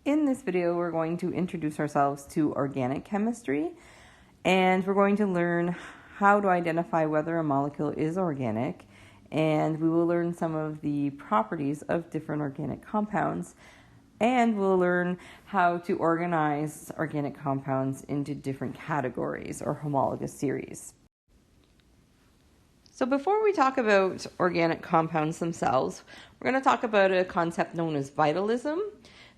In this video, we're going to introduce ourselves to organic chemistry, and we're going to learn how to identify whether a molecule is organic, and we will learn some of the properties of different organic compounds, and we'll learn how to organize organic compounds into different categories or homologous series. So before we talk about organic compounds themselves, we're going to talk about a concept known as vitalism.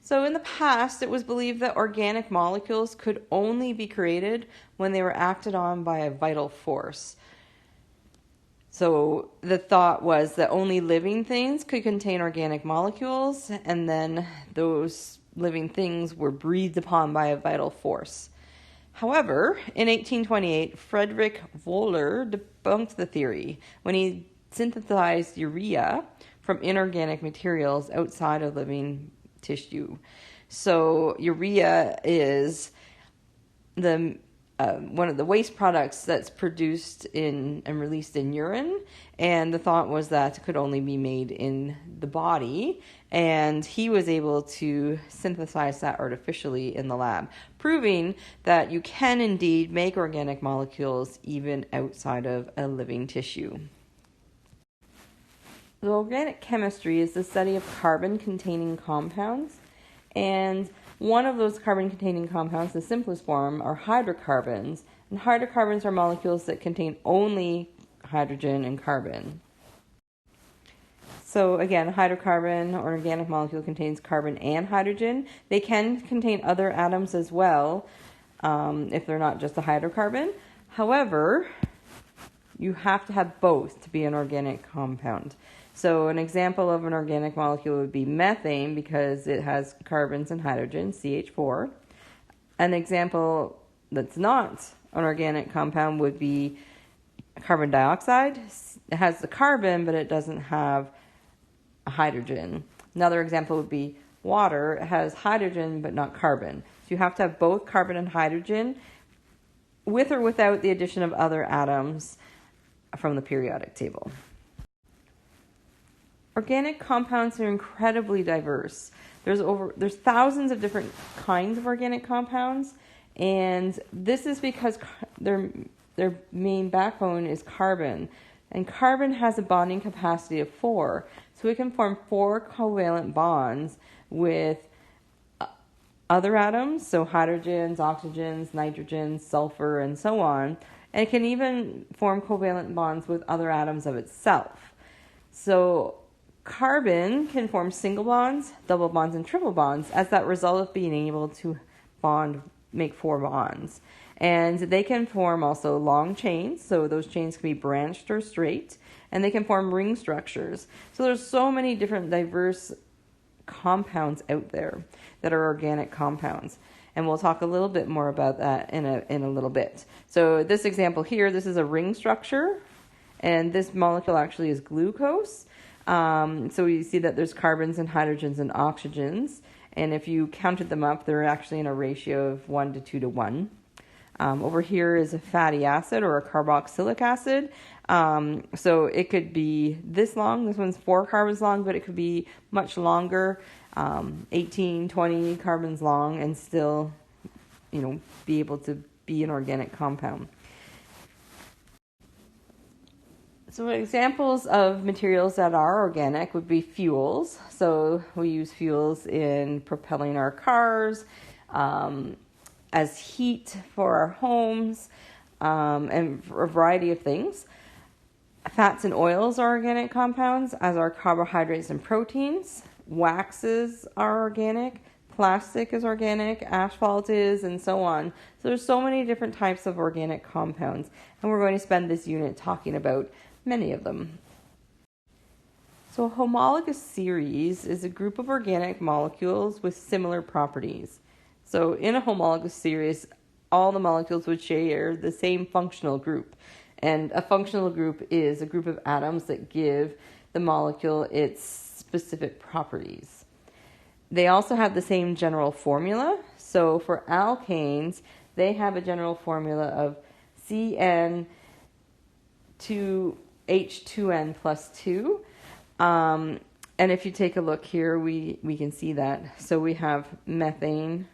So in the past, it was believed that organic molecules could only be created when they were acted on by a vital force. So the thought was that only living things could contain organic molecules, and then those living things were breathed upon by a vital force. However, in 1828, Friedrich Wöhler debunked the theory when he synthesized urea from inorganic materials outside of living tissue. So urea is the one of the waste products that's produced in and released in urine, and the thought was that it could only be made in the body, and he was able to synthesize that artificially in the lab, proving that you can indeed make organic molecules even outside of a living tissue. The organic chemistry is the study of carbon-containing compounds, and one of those carbon-containing compounds, the simplest form, are hydrocarbons, and hydrocarbons are molecules that contain only hydrogen and carbon. So again, hydrocarbon or organic molecule contains carbon and hydrogen. They can contain other atoms as well if they're not just a hydrocarbon. However, you have to have both to be an organic compound. So an example of an organic molecule would be methane because it has carbons and hydrogen, CH4. An example that's not an organic compound would be carbon dioxide. It has the carbon, but it doesn't have a hydrogen. Another example would be water. It has hydrogen, but not carbon. So you have to have both carbon and hydrogen with or without the addition of other atoms from the periodic table. Organic compounds are incredibly diverse. There's thousands of different kinds of organic compounds, and this is because their main backbone is carbon, and carbon has a bonding capacity of 4, so it can form 4 covalent bonds with other atoms, so hydrogens, oxygens, nitrogens, sulfur, and so on, and it can even form covalent bonds with other atoms of itself. So carbon can form single bonds, double bonds, and triple bonds as that result of being able to make 4 bonds. And they can form also long chains, so those chains can be branched or straight, and they can form ring structures. So there's so many different diverse compounds out there that are organic compounds. And we'll talk a little bit more about that in a little bit. So this example here, this is a ring structure, and this molecule actually is glucose. So you see that there's carbons and hydrogens and oxygens, and if you counted them up, they're actually in a ratio of 1 to 2 to 1. Over here is a fatty acid or a carboxylic acid. So it could be this long. This one's 4 carbons long, but it could be much longer, 18, 20 carbons long, and still, be able to be an organic compound. So examples of materials that are organic would be fuels. So we use fuels in propelling our cars, as heat for our homes, and for a variety of things. Fats and oils are organic compounds, as are carbohydrates and proteins. Waxes are organic. Plastic is organic, asphalt is, and so on. So there's so many different types of organic compounds, and we're going to spend this unit talking about many of them. So a homologous series is a group of organic molecules with similar properties. So in a homologous series, all the molecules would share the same functional group. And a functional group is a group of atoms that give the molecule its specific properties. They also have the same general formula. So for alkanes, they have a general formula of CN2H2N plus 2. And if you take a look here, we can see that. So we have methane,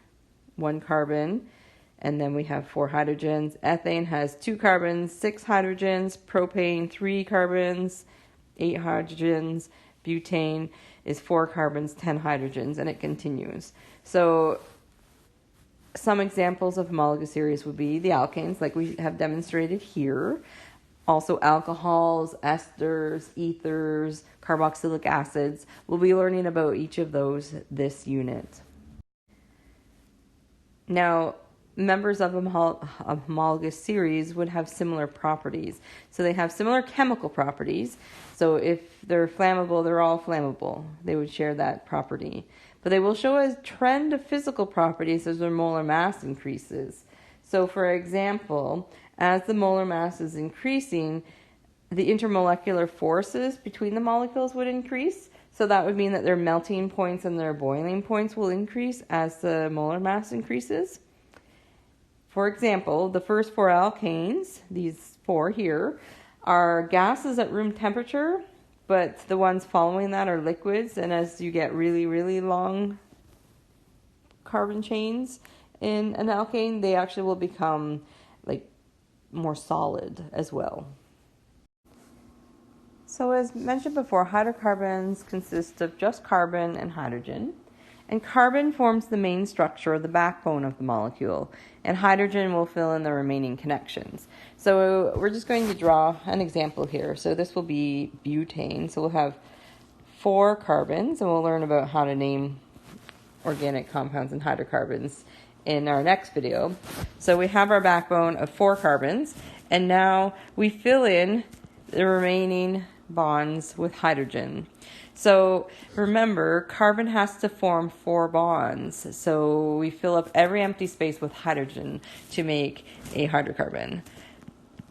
1 carbon, and then we have 4 hydrogens. Ethane has 2 carbons, 6 hydrogens. Propane, 3 carbons, 8 hydrogens. Butane is 4 carbons, 10 hydrogens, and it continues. So some examples of homologous series would be the alkanes, like we have demonstrated here. Also alcohols, esters, ethers, carboxylic acids. We'll be learning about each of those this unit. Now, members of a homologous series would have similar properties. So they have similar chemical properties. So if they're flammable, they're all flammable. They would share that property. But they will show a trend of physical properties as their molar mass increases. So for example, as the molar mass is increasing, the intermolecular forces between the molecules would increase. So that would mean that their melting points and their boiling points will increase as the molar mass increases. For example, the first 4 alkanes, these 4 here, are gases at room temperature, but the ones following that are liquids. And as you get really, really long carbon chains in an alkane, they actually will become like more solid as well. So as mentioned before, hydrocarbons consist of just carbon and hydrogen. And carbon forms the main structure, the backbone of the molecule, and hydrogen will fill in the remaining connections. So we're just going to draw an example here. So this will be butane. So we'll have 4 carbons, and we'll learn about how to name organic compounds and hydrocarbons in our next video. So we have our backbone of 4 carbons, and now we fill in the remaining bonds with hydrogen. So remember, carbon has to form 4 bonds. So we fill up every empty space with hydrogen to make a hydrocarbon.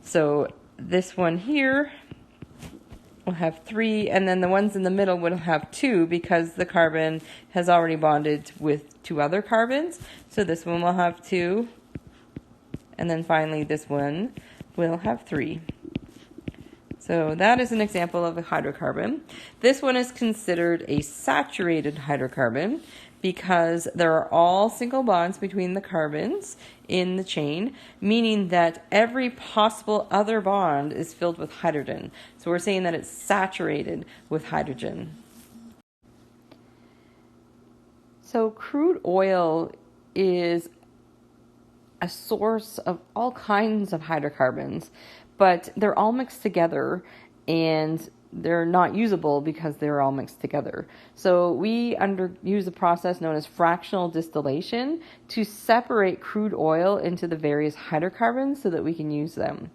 So this one here will have 3, and then the ones in the middle will have 2 because the carbon has already bonded with 2 other carbons. So this one will have 2, and then finally this one will have 3. So that is an example of a hydrocarbon. This one is considered a saturated hydrocarbon because there are all single bonds between the carbons in the chain, meaning that every possible other bond is filled with hydrogen. So we're saying that it's saturated with hydrogen. So crude oil is a source of all kinds of hydrocarbons, but they're all mixed together and they're not usable because they're all mixed together. So we use a process known as fractional distillation to separate crude oil into the various hydrocarbons so that we can use them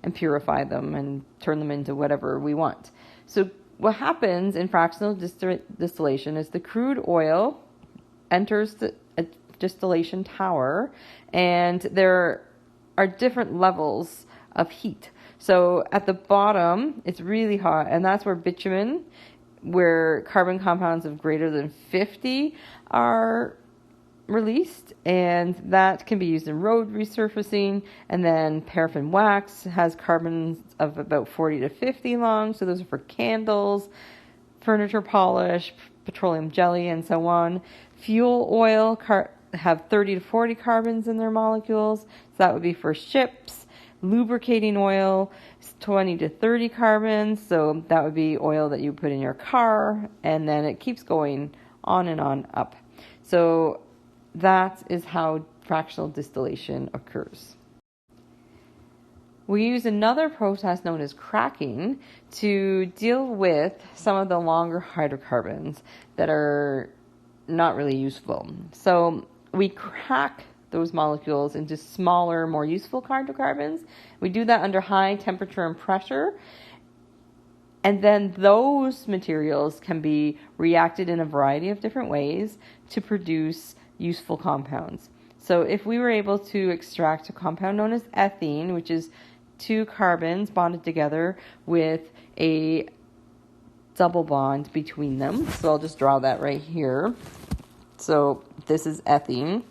and purify them and turn them into whatever we want. So what happens in fractional distillation is the crude oil enters a distillation tower, and there are different levels of heat. So at the bottom, it's really hot, and that's where bitumen, where carbon compounds of greater than 50 are released, and that can be used in road resurfacing. And then paraffin wax has carbons of about 40 to 50 long, so those are for candles, furniture polish, petroleum jelly, and so on. Fuel oil have 30 to 40 carbons in their molecules, so that would be for ships. Lubricating oil is 20 to 30 carbons, so that would be oil that you put in your car, and then it keeps going on and on up. So that is how fractional distillation occurs. We use another process known as cracking to deal with some of the longer hydrocarbons that are not really useful. So we crack those molecules into smaller, more useful hydrocarbons. We do that under high temperature and pressure. And then those materials can be reacted in a variety of different ways to produce useful compounds. So if we were able to extract a compound known as ethene, which is 2 carbons bonded together with a double bond between them. So I'll just draw that right here. So this is ethene.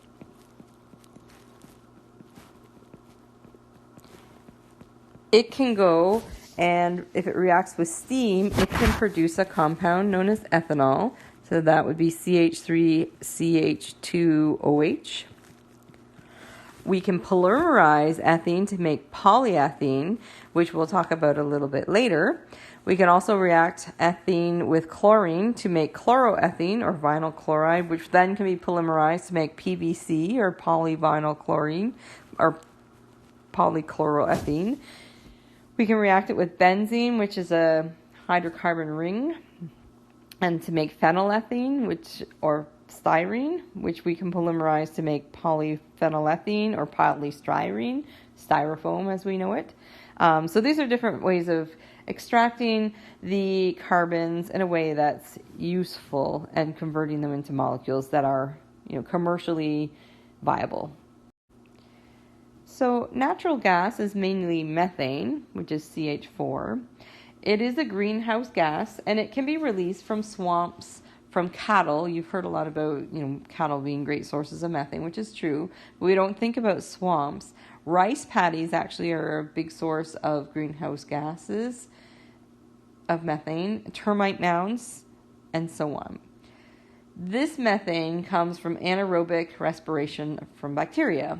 It can go And if it reacts with steam, it can produce a compound known as ethanol. So that would be CH3CH2OH. We can polymerize ethene to make polyethylene, which we'll talk about a little bit later. We can also react ethene with chlorine to make chloroethene or vinyl chloride, which then can be polymerized to make PVC or polyvinyl chlorine or polychloroethene. We can react it with benzene, which is a hydrocarbon ring, and to make phenylethene, or styrene, which we can polymerize to make polyphenylethene or polystyrene, styrofoam as we know it. So these are different ways of extracting the carbons in a way that's useful and converting them into molecules that are, commercially viable. So natural gas is mainly methane, which is CH4. It is a greenhouse gas, and it can be released from swamps, from cattle. You've heard a lot about, cattle being great sources of methane, which is true. But we don't think about swamps. Rice paddies actually are a big source of greenhouse gases, of methane, termite mounds, and so on. This methane comes from anaerobic respiration from bacteria.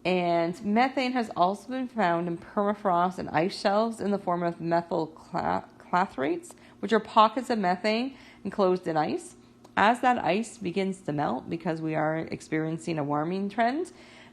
And methane has also been found in permafrost and ice shelves in the form of methyl clathrates, which are pockets of methane enclosed in ice. As that ice begins to melt, because we are experiencing a warming trend,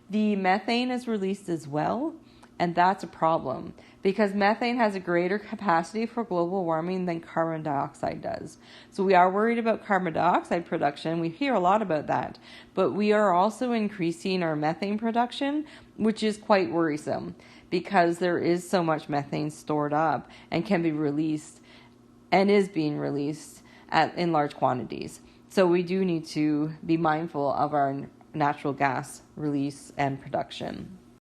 the methane is released as well, and that's a problem because methane has a greater capacity for global warming than carbon dioxide does. So we are worried about carbon dioxide production. We hear a lot about that, but we are also increasing our methane production, which is quite worrisome because there is so much methane stored up and can be released and is being released in large quantities. So we do need to be mindful of our natural gas release and production.